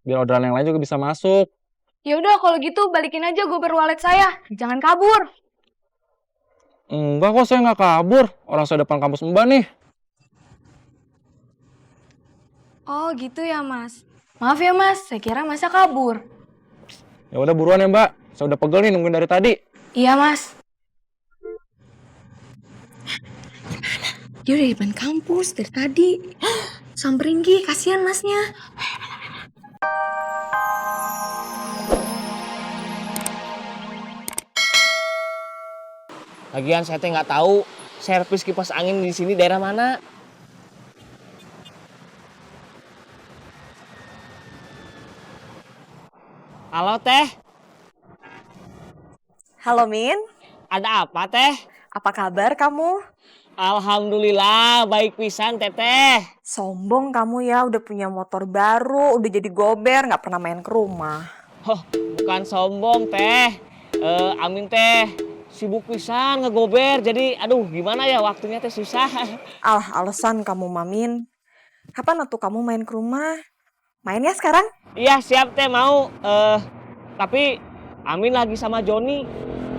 biar orderan yang lain juga bisa masuk. Ya udah kalau gitu balikin aja gober wallet saya. Jangan kabur. Enggak kok, saya nggak kabur. Orang saya depan kampus Mbak nih. Oh gitu ya Mas. Maaf ya Mas, saya kira Masnya kabur. Ya udah buruan ya Mbak. Saya udah pegel nih nungguin dari tadi. Iya Mas. Dia udah di depan kampus dari tadi. Samperin Gi, kasihan Masnya. Lagian saya teh nggak tahu servis kipas angin di sini daerah mana. Halo teh, Halo Min, ada apa teh? apa kabar kamu? Alhamdulillah baik pisan teteh. Sombong kamu ya, udah punya motor baru, udah jadi gober, nggak pernah main ke rumah. Oh, bukan sombong teh. Amin teh sibuk pisan ngegober. Jadi aduh gimana ya waktunya teh susah. Alasan kamu Mamin. Kapan atuh kamu main ke rumah? Main ya sekarang? Iya siap teh mau. Tapi Amin lagi sama Joni.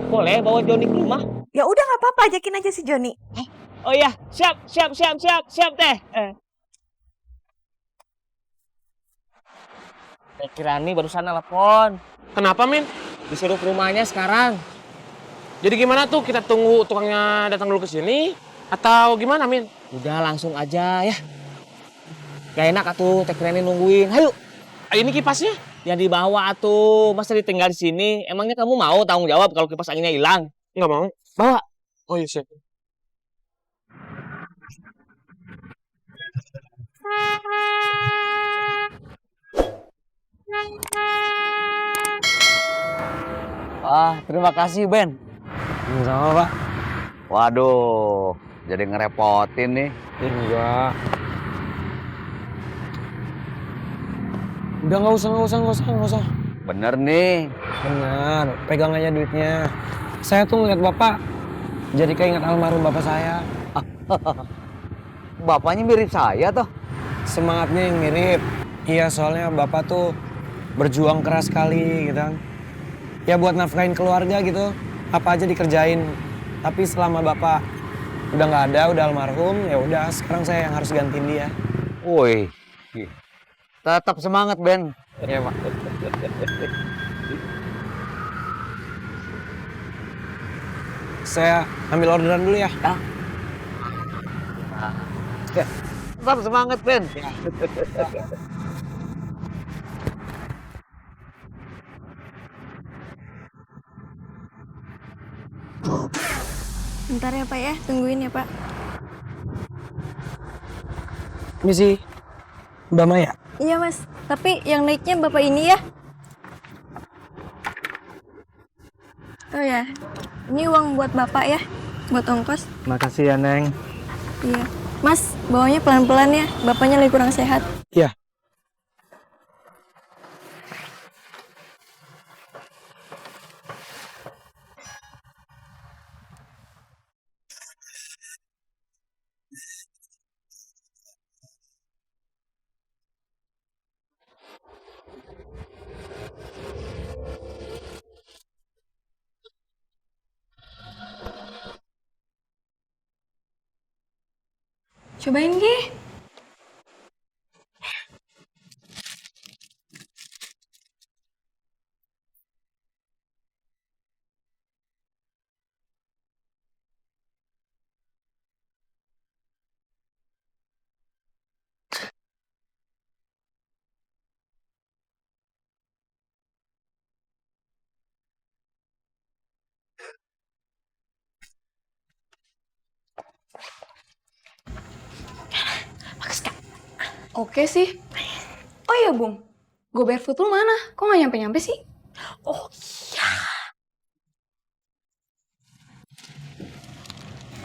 Boleh bawa Joni ke rumah? Ya udah nggak apa-apa, ajakin aja si Joni. Oh iya, siap teh. Teh Kirani barusan nelpon. Kenapa, Min? Disuruh ke rumahnya sekarang. Jadi gimana tuh? Kita tunggu tukangnya datang dulu ke sini? Atau gimana, Min? Udah langsung aja ya. Gak enak atuh Teh Kirani nungguin. Hayu, Ini kipasnya? yang dibawa atuh. Masa ditinggal di sini? Emangnya kamu mau tanggung jawab kalau kipas anginnya hilang? Nggak mau. Bawa. Oh iya, siap. Terima kasih Ben. Sama Pak. Waduh, jadi ngerepotin nih. Enggak. Udah nggak usah. Bener nih. Benar, pegang aja duitnya. Saya tuh ngeliat Bapak, jadi keinget almarhum Bapak saya. Bapaknya mirip saya toh. Semangatnya yang mirip. Iya, soalnya Bapak tuh berjuang keras sekali gitu kan. Ya buat nafkahin keluarga gitu, apa aja dikerjain. Tapi selama Bapak udah nggak ada, udah almarhum, ya udah sekarang saya yang harus gantiin dia. Woi, tetap semangat Ben. Iya Pak. Saya ambil orderan dulu ya. Tetap semangat Ben. Bentar ya Pak ya, tungguin ya Pak. Misi Mbak Maya. Iya Mas, tapi yang naiknya Bapak ini ya. Oh ya, ini uang buat Bapak ya, buat ongkos. Makasih ya Neng. Iya. Mas, bawanya pelan-pelan ya, Bapaknya lagi kurang sehat. Iya. Cobain Gi. Oke sih. Oh iya Bung, Go Barefoot lu mana? Kok gak nyampe-nyampe sih? Oh iya.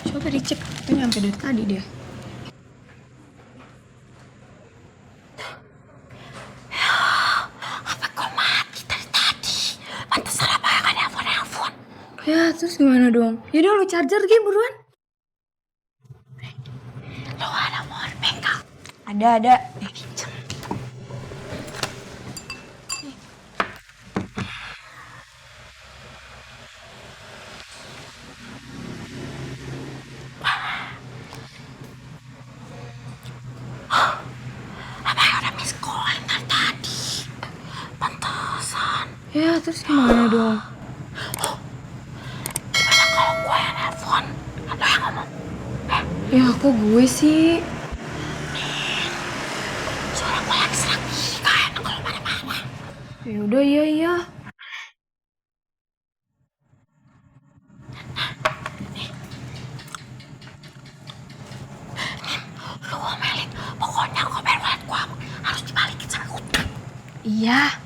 Coba dicek, tuh nyampe dari tadi dia. Apa kau mati dari tadi? Pantesan apa ya kan nelfon. Ya, terus gimana dong? Yaudah lu charger Gi buruan. Lo ada powerbank kau? Ada. Ya, terus gimana dong? Ya, kok gue sih? Suara gue lagi serak. Gak enak kalau marah-marah. Ya udah, iya. Lu ngomelin, pokoknya koper wallet gua harus dibalikin sama utang. Iya.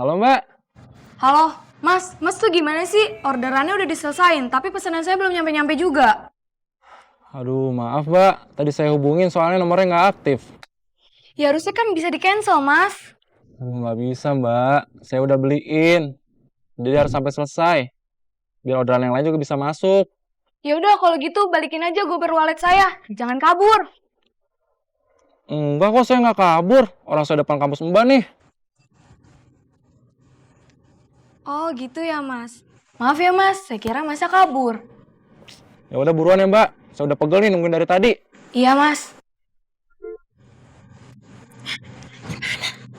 Halo Mbak. Halo, Mas tuh gimana sih? Orderannya udah diselesain, tapi pesanan saya belum nyampe-nyampe juga. Aduh, maaf Mbak. Tadi saya hubungin soalnya nomornya nggak aktif. Ya harusnya kan bisa di-cancel, Mas. Aduh, nggak bisa Mbak. Saya udah beliin. Jadi harus sampai selesai. Biar orderan yang lain juga bisa masuk. Ya udah kalau gitu balikin aja gober wallet saya. Jangan kabur. Enggak kok, saya nggak kabur. Orang saya depan kampus Mbak nih. Oh gitu ya, Mas. Maaf ya, Mas. Saya kira Masnya kabur. Ya udah buruan ya Mbak. Saya udah pegel nih nungguin dari tadi. Iya, Mas.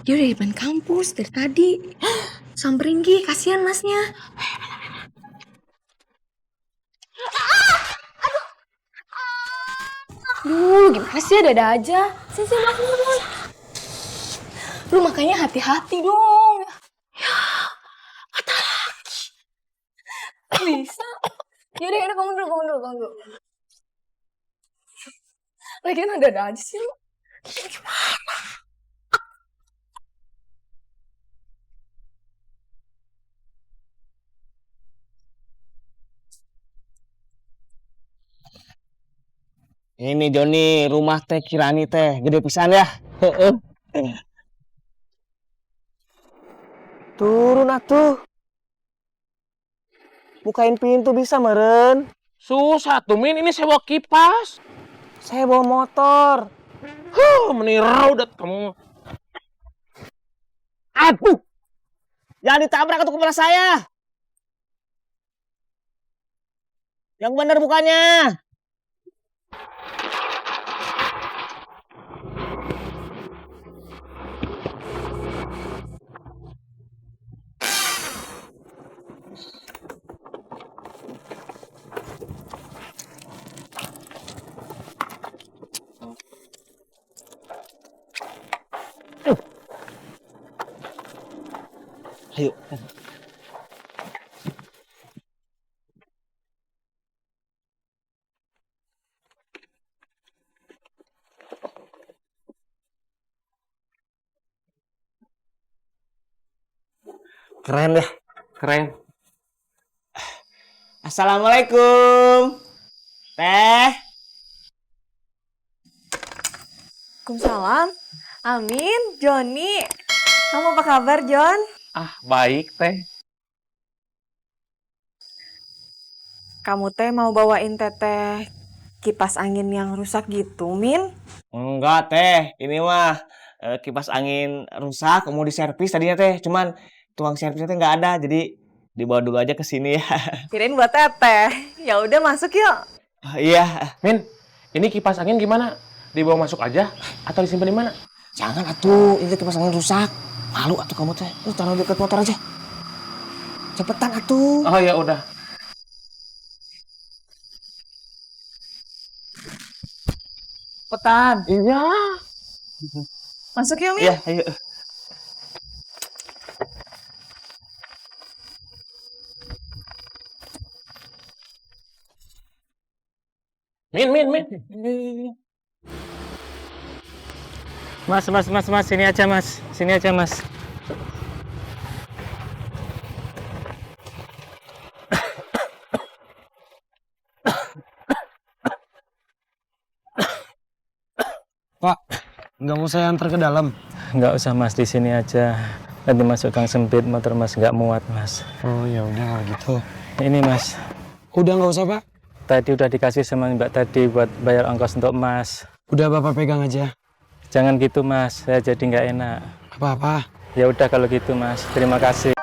Dia udah di depan kampus dari tadi. Samperin Gi, kasihan Masnya. Duh, gimana sih, ada aja. Sini, Mas. Lu makanya hati-hati dong. Ya, kata lagi. Bisa. Yaudah, kamu dulu. Lagian ada aja sih lu. Gimana? Ini Joni, rumah teh Kirani teh, gede pisan ya. Turun atuh. Bukain pintu bisa meren. Susah tuh Min, ini saya bawa kipas. Saya bawa motor. Menirau dah kamu. Aduh. Jangan ditabrak atau kepala saya. Yang bener bukannya. Ayo. Keren deh, keren. Assalamualaikum. Teh. Waalaikumsalam. Amin, Joni. Kamu apa kabar, Jon? Ah, baik teh. Kamu teh mau bawain teteh kipas angin yang rusak gitu, Min? Enggak teh, ini mah kipas angin rusak, mau diservis tadinya teh, cuman tukang servisnya teh nggak ada, jadi dibawa dulu aja ke sini ya. Kirain buat teteh. Ya udah masuk yuk. Iya, Min, ini kipas angin gimana? Dibawa masuk aja atau disimpan di mana? jangan atuh, ini kipas angin rusak. Malu atuh kamu teh, lu taruh dekat motor aja. Cepetan atuh. Oh ya udah. Cepetan. Iya. Masuk yuk, Min. Iya, ayo. Min. Mas, sini aja mas. Pak, nggak mau saya antar ke dalam? Nggak usah mas, di sini aja. Nanti masuk gang sempit, motor mas nggak muat mas. Oh ya udah kalau gitu. Ini mas, Udah nggak usah Pak. tadi udah dikasih sama mbak tadi buat bayar ongkos untuk mas. Udah Bapak pegang aja. Jangan gitu mas, saya jadi nggak enak. Apa-apa. Ya udah kalau gitu mas, terima kasih.